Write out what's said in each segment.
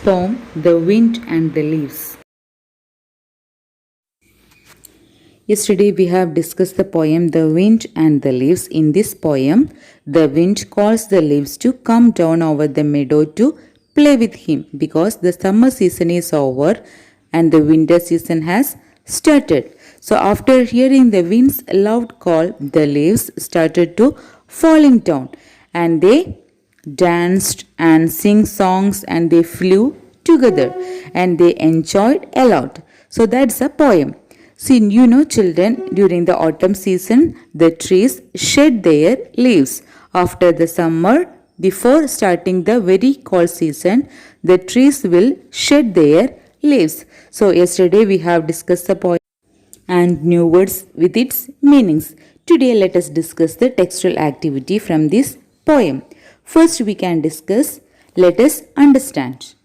Poem The Wind and the Leaves. Yesterday we have discussed the poem The Wind and the Leaves. In this poem, the wind calls the leaves to come down over the meadow to play with him because the summer season is over and the winter season has started. So after hearing the wind's loud call, the leaves started to falling down and they danced and sing songs and they flew together and they enjoyed a lot. So that's a poem. See, children, during the autumn season, the trees shed their leaves. After the summer, before starting the very cold season, the trees will shed their leaves. So yesterday we have discussed the poem and new words with its meanings. Today let us discuss the textual activity from this poem. First we can discuss, let us understand.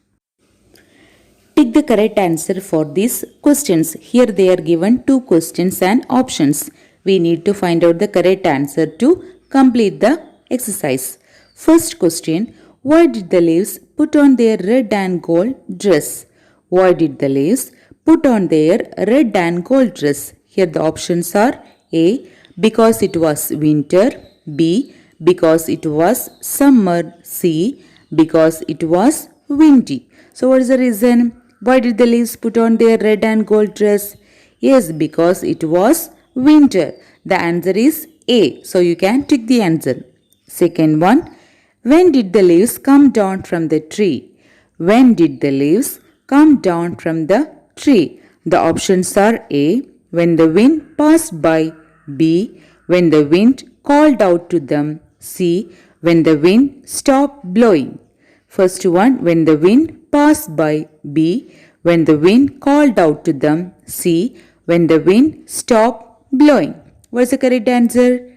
Pick the correct answer for these questions. Here they are given two questions and options. We need to find out the correct answer to complete the exercise. First question, why did the leaves put on their red and gold dress? Why did the leaves put on their red and gold dress? Here the options are A, because it was winter, B, because it was summer, C, because it was windy. So what is the reason? Why did the leaves put on their red and gold dress? Yes, because it was winter. The answer is A. So you can tick the answer. Second one, when did the leaves come down from the tree? When did the leaves come down from the tree? The options are A, when the wind passed by, B, when the wind called out to them, C, when the wind stopped blowing. First one, when the wind passed by, B, when the wind called out to them, C, when the wind stopped blowing. What's the correct answer?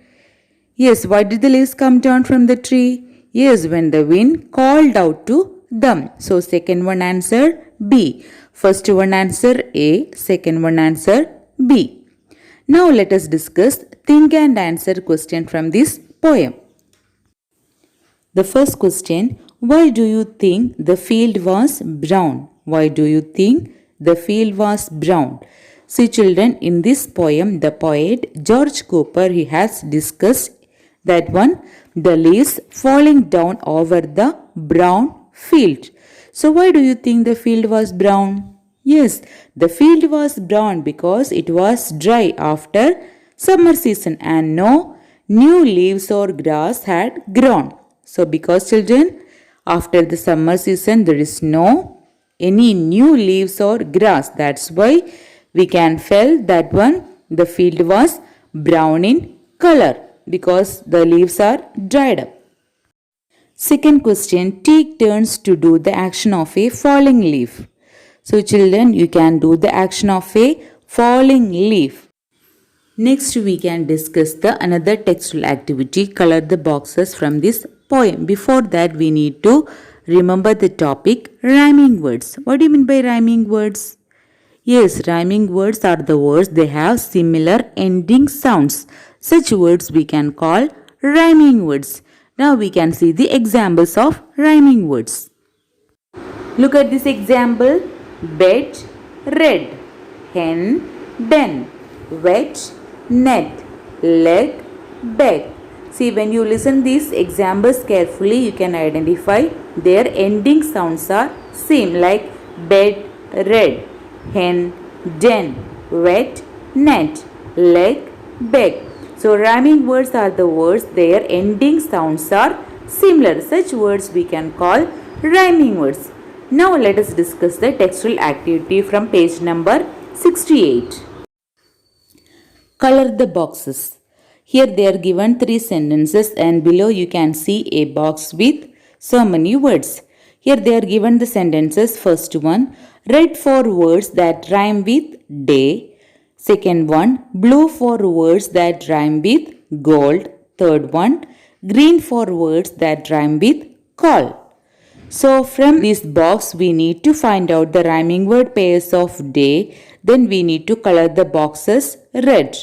Yes, why did the leaves come down from the tree? Yes, when the wind called out to them. So second one answer B. First one answer A, second one answer B. Now let us discuss think and answer question from this poem. The first question, why do you think the field was brown? Why do you think the field was brown? See children, in this poem, the poet George Cooper, he has discussed that one, the leaves falling down over the brown field. So why do you think the field was brown? Yes, the field was brown because it was dry after summer season and no new leaves or grass had grown. So because children, after the summer season there is no any new leaves or grass. That's why we can feel that one the field was brown in color because the leaves are dried up. Second question, take turns to do the action of a falling leaf. So children, you can do the action of a falling leaf. Next we can discuss the another textual activity, color the boxes from this poem. Before that we need to remember the topic rhyming words. What do you mean by rhyming words? Yes, rhyming words are the words they have similar ending sounds. Such words we can call rhyming words. Now we can see the examples of rhyming words. Look at this example. Bed, red. Hen, den. Wet, net. Leg, bed. See, when you listen these examples carefully, you can identify their ending sounds are same like bed, red, hen, den, wet, net, leg, bed. So rhyming words are the words, their ending sounds are similar. Such words we can call rhyming words. Now let us discuss the textual activity from page number 68. Color the boxes. Here they are given 3 sentences and below you can see a box with so many words. Here they are given the sentences. First one, red for words that rhyme with day. Second one, blue for words that rhyme with gold. Third one, green for words that rhyme with call. So from this box we need to find out the rhyming word pairs of day. Then we need to color the boxes red.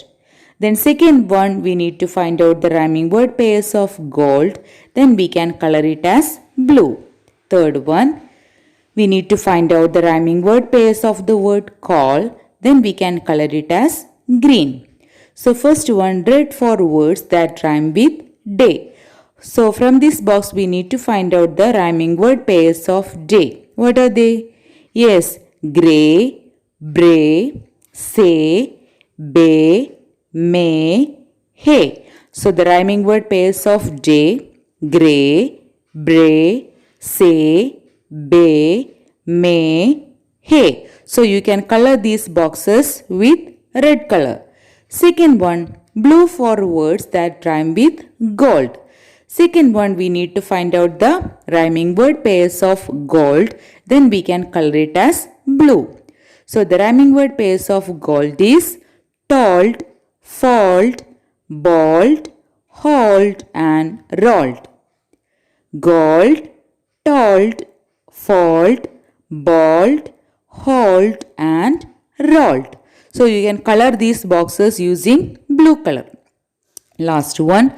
Then second one we need to find out the rhyming word pairs of gold. Then we can color it as blue. Third one We need to find out the rhyming word pairs of the word call. Then we can color it as green. So first one, red for words that rhyme with day. So from this box we need to find out the rhyming word pairs of day. What are they? Yes, grey, bray, say, bay, may, hay. So the rhyming word pairs of day, grey, bray, say, bay, may, hay. So you can color these boxes with red color. Second one, blue for words that rhyme with gold. Second one, we need to find out the rhyming word pairs of gold. Then we can color it as blue. So the rhyming word pairs of gold is told, fold, bald, hold and rolled. Gold, told, fold, bald, hold and rolled. So you can color these boxes using blue color. Last one,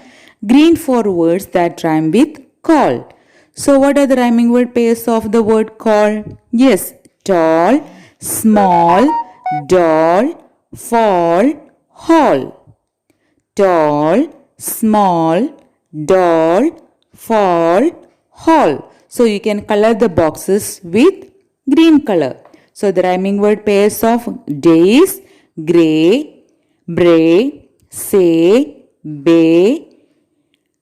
green for words that rhyme with call. So what are the rhyming word pairs of the word call? Yes, tall, small, doll, fall, hall. Tall, small, doll, fall, hall. So you can color the boxes with green color. So the rhyming word pairs of day is grey, bray, say, bay,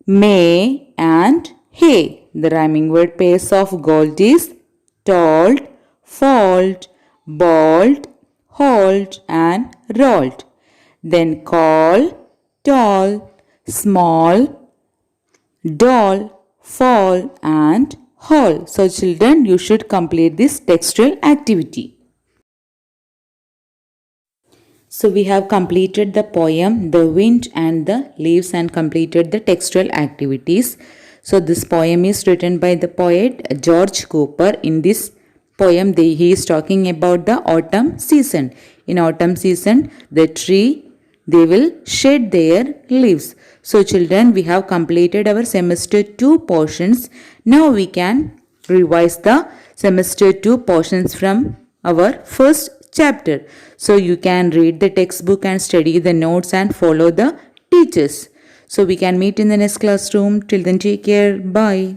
may and hay. The rhyming word pairs of gold is told, fold, bald, hold and rolled. Then call, tall, small, doll, fall and hall. So children, you should complete this textual activity. So we have completed the poem, the wind and the leaves and completed the textual activities. So this poem is written by the poet George Cooper. In this poem, he is talking about the autumn season. In autumn season, the tree, they will shed their leaves. So children, we have completed our semester 2 portions. Now we can revise the semester 2 portions from our first chapter. So you can read the textbook and study the notes and follow the teachers. So we can meet in the next classroom. Till then, take care. Bye.